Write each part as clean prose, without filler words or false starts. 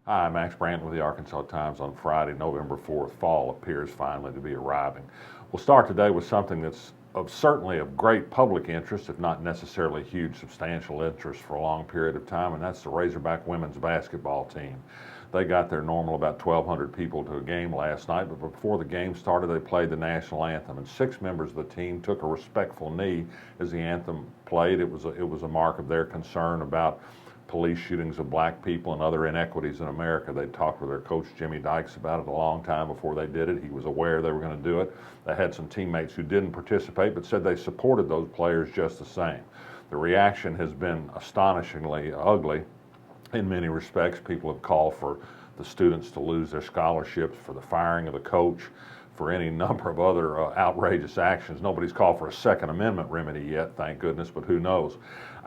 Hi, I'm Max Brandt with the Arkansas Times. On Friday, November 4th, fall appears finally to be arriving. We'll start today with something that's certainly of great public interest, if not necessarily huge substantial interest for a long period of time, and that's the Razorback women's basketball team. They got their normal about 1,200 people to a game last night, but before the game started, they played the national anthem, and 6 members of the team took a respectful knee as the anthem played. It was a mark of their concern about police shootings of black people and other inequities in America. They talked with their coach Jimmy Dykes about it a long time before they did it. He was aware they were going to do it. They had some teammates who didn't participate but said they supported those players just the same. The reaction has been astonishingly ugly in many respects. People have called for the students to lose their scholarships, for the firing of the coach, for any number of other outrageous actions. Nobody's called for a Second Amendment remedy yet, thank goodness, but who knows.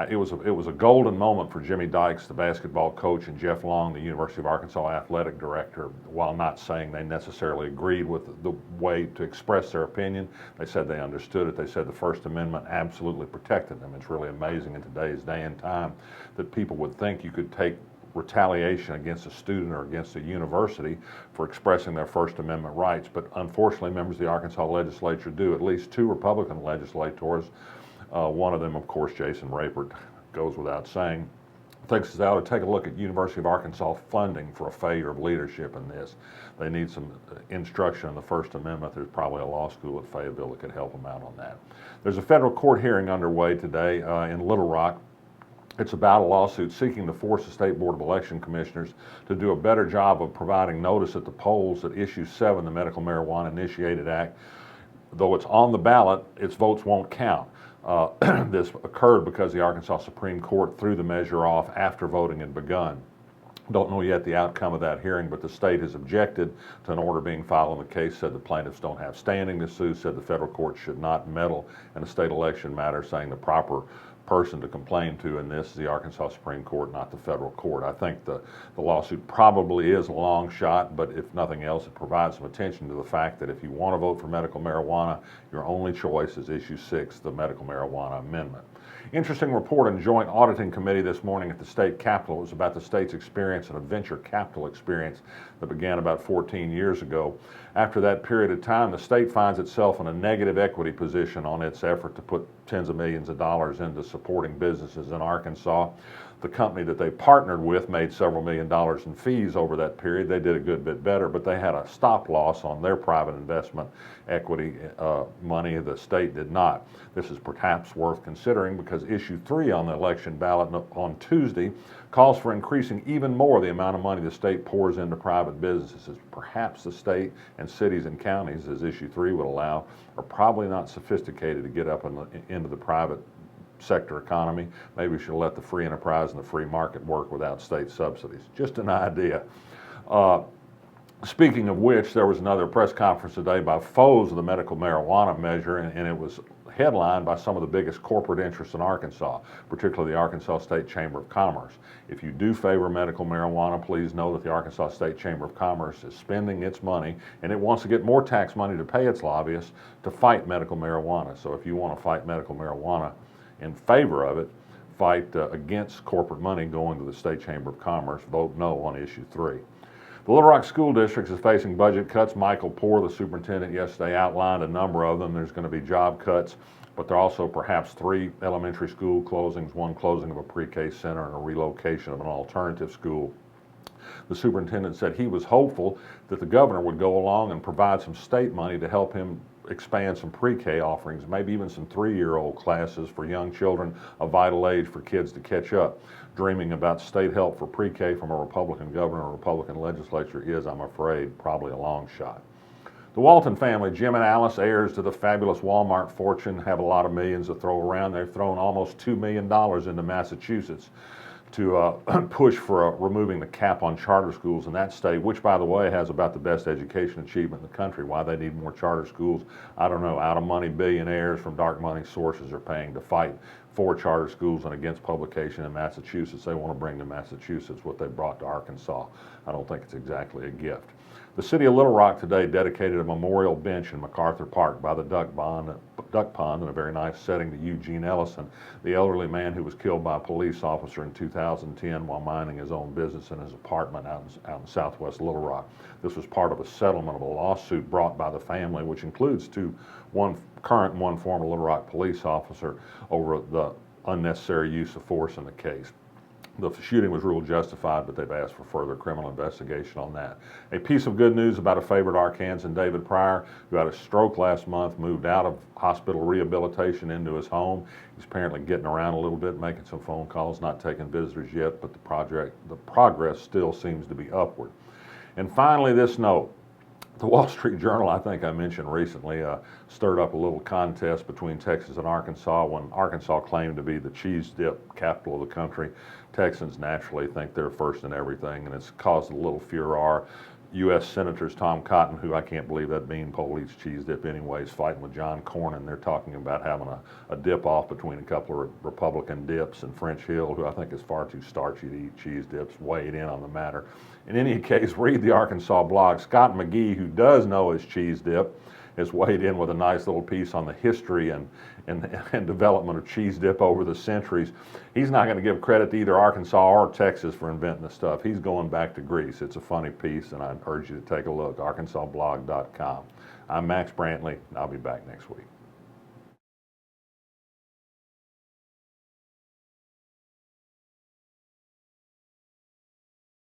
It was a golden moment for Jimmy Dykes, the basketball coach, and Jeff Long, the University of Arkansas athletic director. While not saying they necessarily agreed with the way to express their opinion, they said they understood it. They said the First Amendment absolutely protected them. It's really amazing in today's day and time that people would think you could take retaliation against a student or against a university for expressing their First Amendment rights. But unfortunately, members of the Arkansas legislature do. At least 2 Republican legislators, one of them, of course, Jason Rapert, goes without saying, thinks they ought to take a look at University of Arkansas funding for a failure of leadership in this. They need some instruction in the First Amendment. There's probably a law school at Fayetteville that could help them out on that. There's a federal court hearing underway today in Little Rock. It's about a lawsuit seeking to force the State Board of Election Commissioners to do a better job of providing notice at the polls that Issue 7, the Medical Marijuana Initiated Act, though it's on the ballot, its votes won't count. This occurred because the Arkansas Supreme Court threw the measure off after voting had begun. Don't know yet the outcome of that hearing, but the state has objected to an order being filed in the case, said the plaintiffs don't have standing to sue, said the federal court should not meddle in a state election matter, saying the proper person to complain to in this is the Arkansas Supreme Court, not the federal court. I think the lawsuit probably is a long shot, but if nothing else, it provides some attention to the fact that if you want to vote for medical marijuana, your only choice is Issue 6, the Medical Marijuana Amendment. Interesting report on Joint Auditing Committee this morning at the state capitol. It was about the state's experience and a venture capital experience that began about 14 years ago. After that period of time, the state finds itself in a negative equity position on its effort to put tens of millions of dollars into supporting businesses in Arkansas. The company that they partnered with made several $1,000,000 in fees over that period. They did a good bit better, but they had a stop loss on their private investment equity money. The state did not. This is perhaps worth considering because Issue 3 on the election ballot on Tuesday calls for increasing even more the amount of money the state pours into private businesses. Perhaps the state and cities and counties, as Issue 3 would allow, are probably not sophisticated to get up into the private sector economy. Maybe we should let the free enterprise and the free market work without state subsidies. Just an idea. Speaking of which, there was another press conference today by foes of the medical marijuana measure, and it was headlined by some of the biggest corporate interests in Arkansas, particularly the Arkansas State Chamber of Commerce. If you do favor medical marijuana, please know that the Arkansas State Chamber of Commerce is spending its money, and it wants to get more tax money to pay its lobbyists to fight medical marijuana. So if you want to fight medical marijuana in favor of it, fight against corporate money going to the State Chamber of Commerce, vote no on Issue 3. The Little Rock School District is facing budget cuts. Michael Poore, the superintendent, yesterday outlined a number of them. There's going to be job cuts, but there are also perhaps 3 elementary school closings, 1 closing of a pre-K center, and a relocation of an alternative school. The superintendent said he was hopeful that the governor would go along and provide some state money to help him expand some pre-K offerings, maybe even some 3-year-old classes for young children of vital age for kids to catch up. Dreaming about state help for pre-K from a Republican governor or Republican legislature is, I'm afraid, probably a long shot. The Walton family, Jim and Alice, heirs to the fabulous Walmart fortune, have a lot of millions to throw around. They've thrown almost $2 million into Massachusetts to push for removing the cap on charter schools in that state, which, by the way, has about the best education achievement in the country. Why they need more charter schools, I don't know. Out of money billionaires from dark money sources are paying to fight for charter schools and against publication in Massachusetts. They want to bring to Massachusetts what they brought to Arkansas. I don't think it's exactly a gift. The city of Little Rock today dedicated a memorial bench in MacArthur Park by the duck pond duck pond in a very nice setting to Eugene Ellison, the elderly man who was killed by a police officer in 2010 while minding his own business in his apartment out in southwest Little Rock. This was part of a settlement of a lawsuit brought by the family, which includes one current and one former Little Rock police officer, over the unnecessary use of force in the case. The shooting was ruled justified, but they've asked for further criminal investigation on that. A piece of good news about a favorite Arkansan, David Pryor, who had a stroke last month, moved out of hospital rehabilitation into his home. He's apparently getting around a little bit, making some phone calls, not taking visitors yet, but the progress still seems to be upward. And finally, this note. The Wall Street Journal, I think I mentioned recently, stirred up a little contest between Texas and Arkansas when Arkansas claimed to be the cheese dip capital of the country. Texans naturally think they're first in everything, and it's caused a little furor. U.S. Senators Tom Cotton, who I can't believe that beanpole eats cheese dip anyways, fighting with John Cornyn. They're talking about having a dip-off between a couple of Republican dips, and French Hill, who I think is far too starchy to eat cheese dips, weighed in on the matter. In any case, read the Arkansas blog. Scott McGee, who does know his cheese dip, has weighed in with a nice little piece on the history and development of cheese dip over the centuries. He's not going to give credit to either Arkansas or Texas for inventing the stuff. He's going back to Greece. It's a funny piece, and I urge you to take a look, arkansasblog.com. I'm Max Brantley, and I'll be back next week.